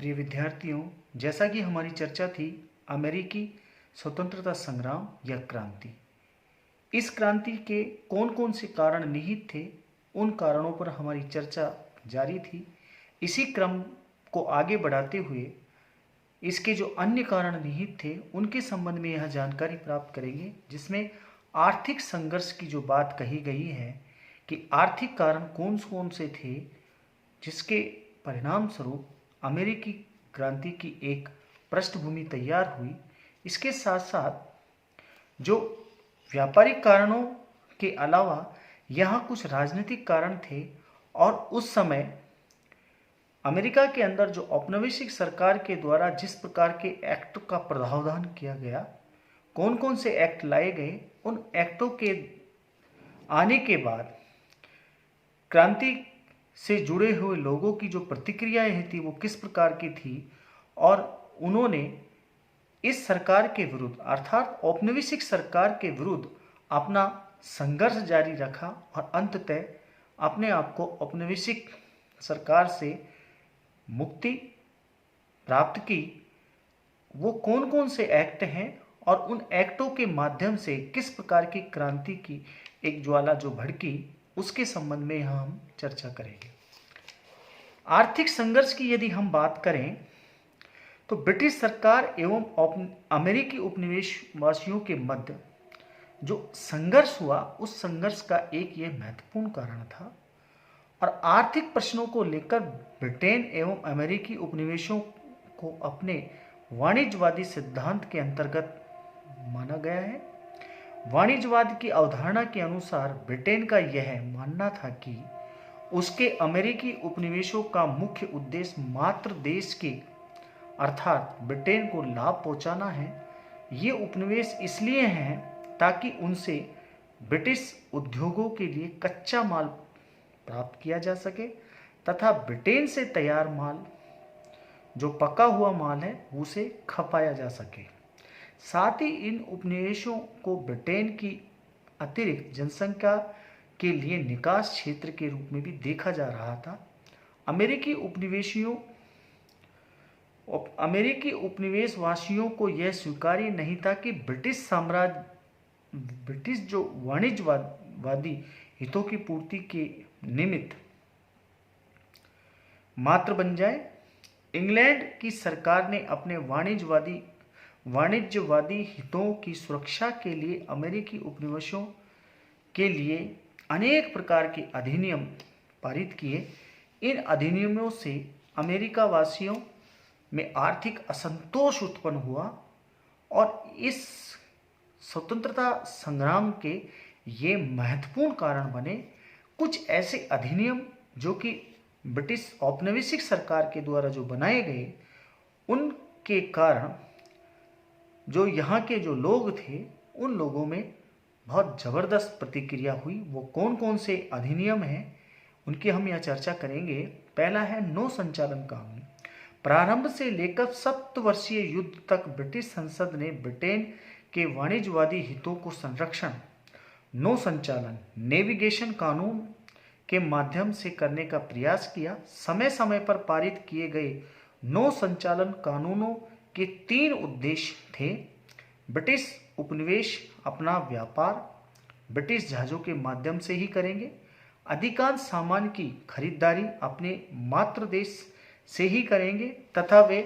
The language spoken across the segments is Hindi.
प्रिय विद्यार्थियों, जैसा कि हमारी चर्चा थी अमेरिकी स्वतंत्रता संग्राम या क्रांति। इस क्रांति के कौन कौन से कारण निहित थे, उन कारणों पर हमारी चर्चा जारी थी। इसी क्रम को आगे बढ़ाते हुए इसके जो अन्य कारण निहित थे उनके संबंध में यह जानकारी प्राप्त करेंगे, जिसमें आर्थिक संघर्ष की जो बात कही गई है कि आर्थिक कारण कौन कौन से थे जिसके परिणाम स्वरूप अमेरिकी क्रांति की एक पृष्ठभूमि तैयार हुई। इसके साथ साथ जो व्यापारिक कारणों के अलावा यहाँ कुछ राजनीतिक कारण थे और उस समय अमेरिका के अंदर जो औपनिवेशिक सरकार के द्वारा जिस प्रकार के एक्ट का प्रावधान किया गया, कौन कौन से एक्ट लाए गए, उन एक्टों के आने के बाद क्रांति से जुड़े हुए लोगों की जो प्रतिक्रियाएं थी वो किस प्रकार की थी और उन्होंने इस सरकार के विरुद्ध अर्थात औपनिवेशिक सरकार के विरुद्ध अपना संघर्ष जारी रखा और अंततः अपने आप को औपनिवेशिक सरकार से मुक्ति प्राप्त की। वो कौन कौन से एक्ट हैं और उन एक्टों के माध्यम से किस प्रकार की क्रांति की एक ज्वाला जो भड़की, उसके संबंध में हम चर्चा करेंगे। आर्थिक संघर्ष की यदि हम बात करें तो ब्रिटिश सरकार एवं अमेरिकी उपनिवेशवासियों के मध्य जो संघर्ष हुआ, उस संघर्ष का एक ये महत्वपूर्ण कारण था और आर्थिक प्रश्नों को लेकर ब्रिटेन एवं अमेरिकी उपनिवेशों को अपने वाणिज्यवादी सिद्धांत के अंतर्गत माना गया है। वाणिज्यवाद की अवधारणा के अनुसार ब्रिटेन का यह मानना था कि उसके अमेरिकी उपनिवेशों का मुख्य उद्देश्य मात्र देश के अर्थात ब्रिटेन को लाभ पहुंचाना है। ये उपनिवेश इसलिए हैं ताकि उनसे ब्रिटिश उद्योगों के लिए कच्चा माल प्राप्त किया जा सके तथा ब्रिटेन से तैयार माल जो पका हुआ माल है उसे खपाया जा सके। साथ ही इन उपनिवेशों को ब्रिटेन की अतिरिक्त जनसंख्या के लिए निकास क्षेत्र के रूप में भी देखा जा रहा था। अमेरिकी उपनिवेशवासियों को यह स्वीकार्य नहीं था कि ब्रिटिश जो वाणिज्यवादी हितों की पूर्ति के निमित्त मात्र बन जाए। इंग्लैंड की सरकार ने अपने वाणिज्यवादी हितों की सुरक्षा के लिए अमेरिकी उपनिवेशों के लिए अनेक प्रकार के अधिनियम पारित किए। इन अधिनियमों से अमेरिका वासियों में आर्थिक असंतोष उत्पन्न हुआ और इस स्वतंत्रता संग्राम के ये महत्वपूर्ण कारण बने। कुछ ऐसे अधिनियम जो कि ब्रिटिश औपनिवेशिक सरकार के द्वारा जो बनाए गए, उनके कारण जो यहाँ के जो लोग थे उन लोगों में बहुत ज़बरदस्त प्रतिक्रिया हुई। वो कौन कौन से अधिनियम हैं उनकी हम यहाँ चर्चा करेंगे। पहला है नौ संचालन कानून। प्रारंभ से लेकर 7 वर्षीय युद्ध तक ब्रिटिश संसद ने ब्रिटेन के वाणिज्यवादी हितों को संरक्षण नौ संचालन नेविगेशन कानून के माध्यम से करने का प्रयास किया। समय समय पर पारित किए गए नौ संचालन कानूनों के 3 उद्देश्य थे। ब्रिटिश उपनिवेश अपना व्यापार ब्रिटिश जहाज़ों के माध्यम से ही करेंगे। अधिकांश सामान की खरीदारी अपने मातृ देश से ही करेंगे तथा वे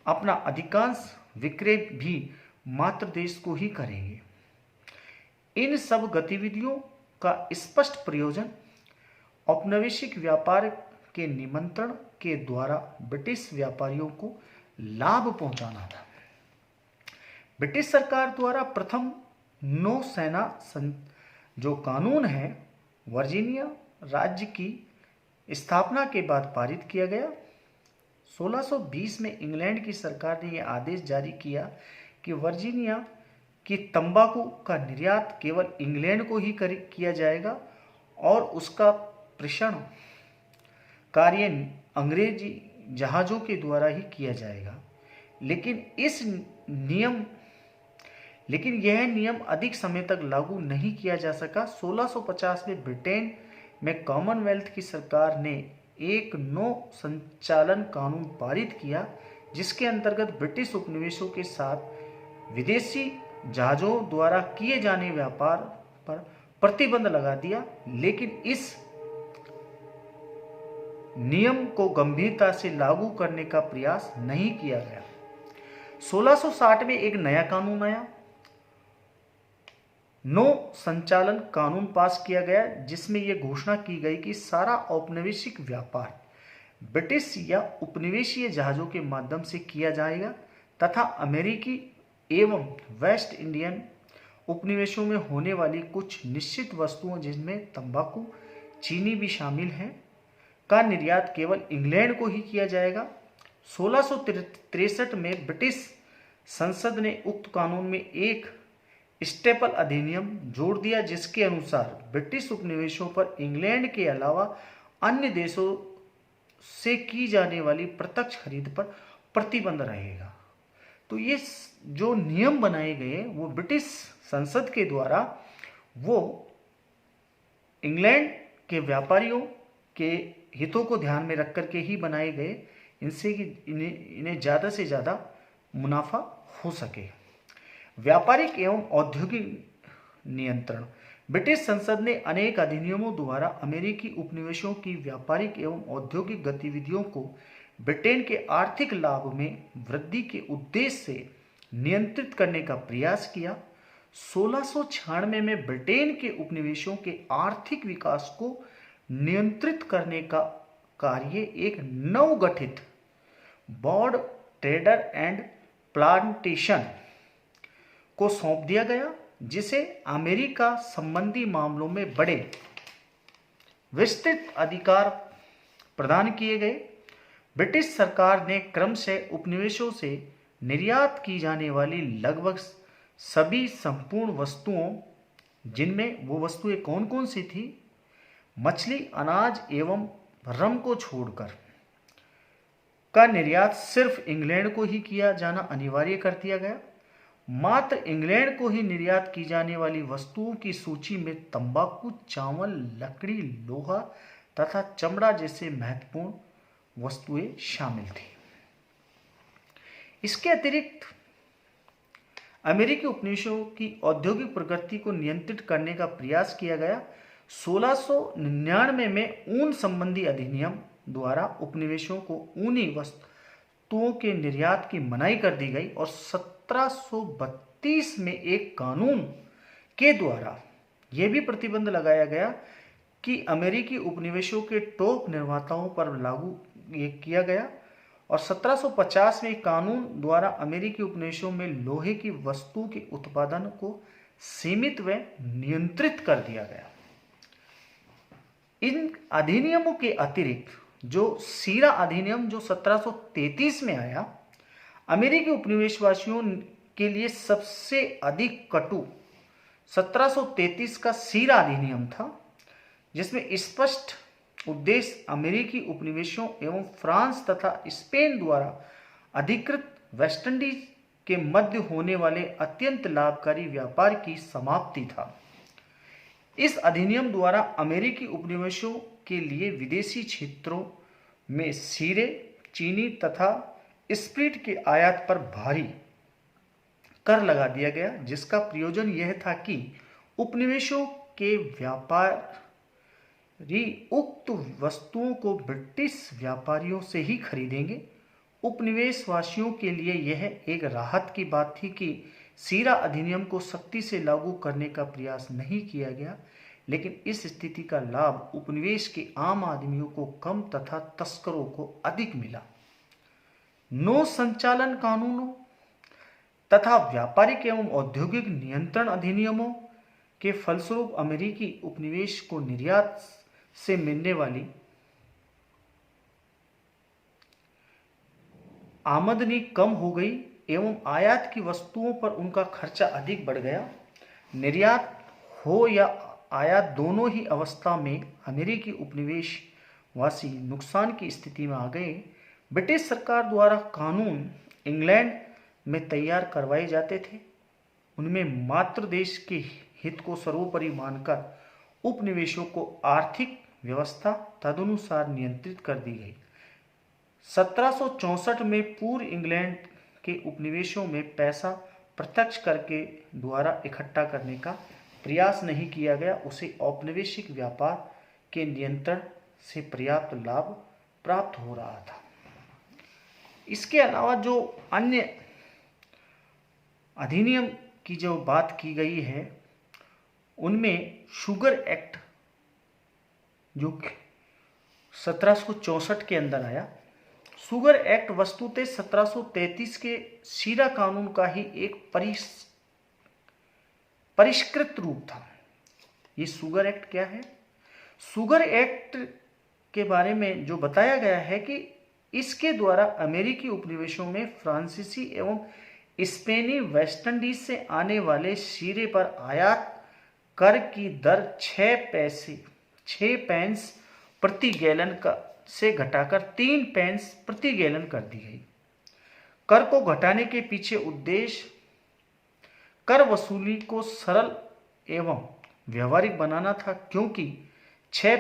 अपना अधिकांश विक्रय भी मातृ देश को ही करेंगे। इन सब गतिविधियों का स्पष्ट प्रयोजन औपनिवेशिक व्यापार के निमंत्रण के द्वारा ब्रिटिश व्यापारियों को लाभ पहुंचाना था। ब्रिटिश सरकार द्वारा प्रथम नौसेना जो कानून है वर्जीनिया राज्य की स्थापना के बाद पारित किया गया। 1620 में इंग्लैंड की सरकार ने यह आदेश जारी किया कि वर्जीनिया की तंबाकू का निर्यात केवल इंग्लैंड को ही किया जाएगा और उसका प्रेषण कार्य अंग्रेजी जहाज़ों के द्वारा ही किया जाएगा। लेकिन यह नियम अधिक समय तक लागू नहीं किया जा सका। 1650 में ब्रिटेन में कॉमनवेल्थ की सरकार ने एक नौ संचालन कानून पारित किया, जिसके अंतर्गत ब्रिटिश उपनिवेशों के साथ विदेशी जहाजों द्वारा किए जाने व्यापार पर प्रतिबंध लगा दिया। लेकिन इस नियम को गंभीरता से लागू करने का प्रयास नहीं किया गया। 1660 में एक नया कानून आया, नौ संचालन कानून पास किया गया, जिसमें यह घोषणा की गई कि सारा औपनिवेशिक व्यापार ब्रिटिश या उपनिवेशीय जहाजों के माध्यम से किया जाएगा तथा अमेरिकी एवं वेस्ट इंडियन उपनिवेशों में होने वाली कुछ निश्चित वस्तुओं, जिनमें तंबाकू, चीनी भी शामिल है, का निर्यात केवल इंग्लैंड को ही किया जाएगा। 1663 में ब्रिटिश संसद ने उक्त कानून में एक स्टेपल अधिनियम जोड़ दिया, जिसके अनुसार ब्रिटिश उपनिवेशों पर इंग्लैंड के अलावा अन्य देशों से की जाने वाली प्रत्यक्ष खरीद पर प्रतिबंध रहेगा। तो ये जो नियम बनाए गए वो ब्रिटिश संसद के द्वारा वो इंग्लैंड के व्यापारियों के हितों को ध्यान में रख करके ही बनाए गए, इनसे कि इन्हें ज़्यादा से ज़्यादा मुनाफा हो सके। व्यापारिक एवं औद्योगिक नियंत्रण। ब्रिटिश संसद ने अनेक अधिनियमों द्वारा अमेरिकी उपनिवेशों की व्यापारिक एवं औद्योगिक गतिविधियों को ब्रिटेन के आर्थिक लाभ में वृद्धि के उद्देश्य से नियंत्रित करने का प्रयास किया। 1696 में ब्रिटेन के उपनिवेशों के आर्थिक विकास को नियंत्रित करने का कार्य एक नवगठित बोर्ड ट्रेडर एंड प्लांटेशन को सौंप दिया गया, जिसे अमेरिका संबंधी मामलों में बड़े विस्तृत अधिकार प्रदान किए गए। ब्रिटिश सरकार ने क्रमशः उपनिवेशों से निर्यात की जाने वाली लगभग सभी संपूर्ण वस्तुओं, जिनमें वो वस्तुएं कौन कौन सी थी, मछली, अनाज एवं रम को छोड़कर, का निर्यात सिर्फ इंग्लैंड को ही किया जाना अनिवार्य कर दिया गया। मात्र इंग्लैंड को ही निर्यात की जाने वाली वस्तुओं की सूची में तंबाकू, चावल, लकड़ी, लोहा तथा चमड़ा जैसे महत्वपूर्ण वस्तुएं शामिल थी। इसके अतिरिक्त अमेरिकी उपनिवेशों की औद्योगिक प्रगति को नियंत्रित करने का प्रयास किया गया। 1699 में ऊन संबंधी अधिनियम द्वारा उपनिवेशों को ऊनी वस्तुओं के निर्यात की मनाही कर दी गई और 1732 में एक कानून के द्वारा यह भी प्रतिबंध लगाया गया कि अमेरिकी उपनिवेशों के टोप निर्माताओं पर लागू किया गया और 1750 में कानून द्वारा अमेरिकी उपनिवेशों में लोहे की वस्तु के उत्पादन को सीमित व नियंत्रित कर दिया गया। इन अधिनियमों के अतिरिक्त जो सीरा अधिनियम जो 1733 में आया, अमेरिकी उपनिवेशवासियों के लिए सबसे अधिक कटु 1733 का सीरा अधिनियम था, जिसमें स्पष्ट उद्देश्य अमेरिकी उपनिवेशों एवं फ्रांस तथा स्पेन द्वारा अधिकृत वेस्टइंडीज के मध्य होने वाले अत्यंत लाभकारी व्यापार की समाप्ति था। इस अधिनियम द्वारा अमेरिकी उपनिवेशों के लिए विदेशी क्षेत्रों में सीरे, चीनी तथा स्प्रिट के आयात पर भारी कर लगा दिया गया, जिसका प्रयोजन यह था कि उपनिवेशों के व्यापारी उक्त वस्तुओं को ब्रिटिश व्यापारियों से ही खरीदेंगे। उपनिवेशवासियों के लिए यह एक राहत की बात थी कि सीरा अधिनियम को सख्ती से लागू करने का प्रयास नहीं किया गया, लेकिन इस स्थिति का लाभ उपनिवेश के आम आदमियों को कम तथा तस्करों को अधिक मिला। नौ संचालन कानूनों तथा व्यापारिक एवं औद्योगिक नियंत्रण अधिनियमों के फलस्वरूप अमेरिकी उपनिवेश को निर्यात से मिलने वाली आमदनी कम हो गई एवं आयात की वस्तुओं पर उनका खर्चा अधिक बढ़ गया। निर्यात हो या आयात दोनों ही अवस्था में अमेरिकी उपनिवेशवासी नुकसान की स्थिति में आ गए। ब्रिटिश सरकार द्वारा कानून इंग्लैंड में तैयार करवाए जाते थे, उनमें मातृ देश के हित को सर्वोपरि मानकर उपनिवेशों को आर्थिक व्यवस्था तदनुसार नियंत्रित कर दी गई। 1764 में पूर्व इंग्लैंड के उपनिवेशों में पैसा प्रत्यक्ष कर के द्वारा इकट्ठा करने का प्रयास नहीं किया गया, उसे औपनिवेशिक व्यापार के नियंत्रण से पर्याप्त लाभ प्राप्त हो रहा था। इसके अलावा जो अन्य अधिनियम की जो बात की गई है उनमें शुगर एक्ट जो 1764 के अंदर आया। शुगर एक्ट वस्तुतः 1733 के शीरा कानून का ही एक परिष्कृत रूप था। ये शुगर एक्ट क्या है? शुगर एक्ट के बारे में जो बताया गया है कि इसके द्वारा अमेरिकी उपनिवेशों में फ्रांसीसी एवं स्पेनी वेस्ट इंडीज से आने वाले शीरे पर आयात कर की दर 6 पेंस प्रति गैलन से घटाकर 3 पेंस प्रति गैलन कर दी गई। कर को घटाने के पीछे उद्देश्य कर वसूली को सरल एवं व्यवहारिक बनाना था, क्योंकि 6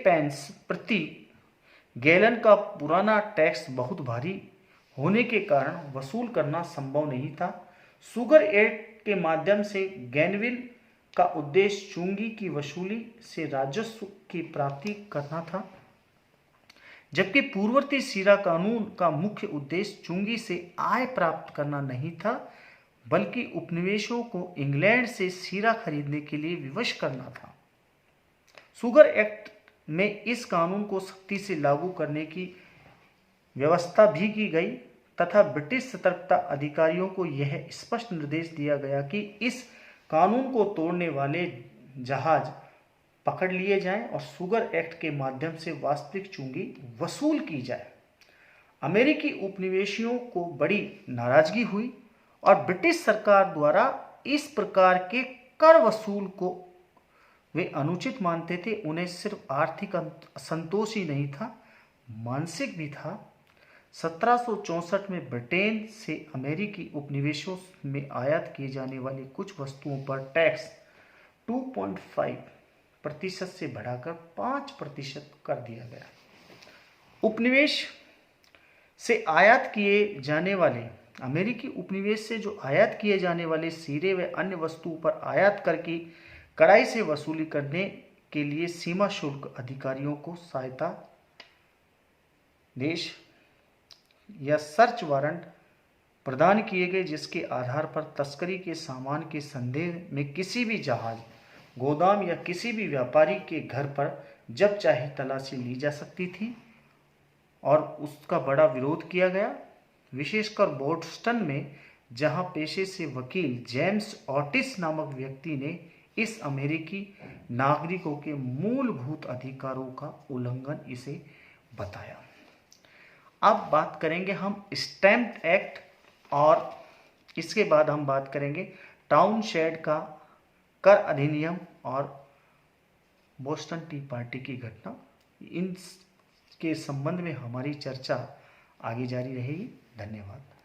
पेंस प्रति गैलन का पुराना टैक्स बहुत भारी होने के कारण वसूल करना संभव नहीं था। शुगर एक्ट के माध्यम से गैनविल का उद्देश्य चुंगी की वसूली से राजस्व की प्राप्ति करना था, जबकि पूर्ववर्ती शीरा कानून का मुख्य उद्देश्य चुंगी से आय प्राप्त करना नहीं था, बल्कि उपनिवेशों को इंग्लैंड से शीरा खरीदने के लिए विवश करना था। शुगर एक्ट में इस कानून को सख्ती से लागू करने की व्यवस्था भी की गई तथा ब्रिटिश सतर्कता अधिकारियों को यह स्पष्ट निर्देश दिया गया कि इस कानून को तोड़ने वाले जहाज पकड़ लिए जाएं और शुगर एक्ट के माध्यम से वास्तविक चुंगी वसूल की जाए। अमेरिकी उपनिवेशियों को बड़ी नाराजगी हुई और ब्रिटिश सरकार द्वारा इस प्रकार के कर वसूल को वे अनुचित मानते थे। उन्हें सिर्फ आर्थिक असंतोष ही नहीं था, मानसिक भी था। 1764 में ब्रिटेन से अमेरिकी उपनिवेशों में आयात किए जाने वाली कुछ वस्तुओं पर टैक्स 2.5% से बढ़ाकर 5% कर दिया गया। उपनिवेश से आयात किए जाने वाले अमेरिकी उपनिवेश से जो आयात किए जाने वाले शीरे व अन्य वस्तुओं पर आयात कर की कड़ाई से वसूली करने के लिए सीमा शुल्क अधिकारियों को सहायता देश या सर्च वारंट प्रदान किए गए, जिसके आधार पर तस्करी के सामान के संदेह में किसी भी जहाज, गोदाम या किसी भी व्यापारी के घर पर जब चाहे तलाशी ली जा सकती थी और उसका बड़ा विरोध किया गया। विशेषकर बोस्टन में, जहां पेशे से वकील जेम्स ऑटिस नामक व्यक्ति ने इस अमेरिकी नागरिकों के मूलभूत अधिकारों का उल्लंघन इसे बताया। अब बात करेंगे हम स्टैम्प एक्ट और इसके बाद हम बात करेंगे टाउनशेंड का कर अधिनियम और बोस्टन टी पार्टी की घटना। इन के संबंध में हमारी चर्चा आगे जारी रहेगी। धन्यवाद।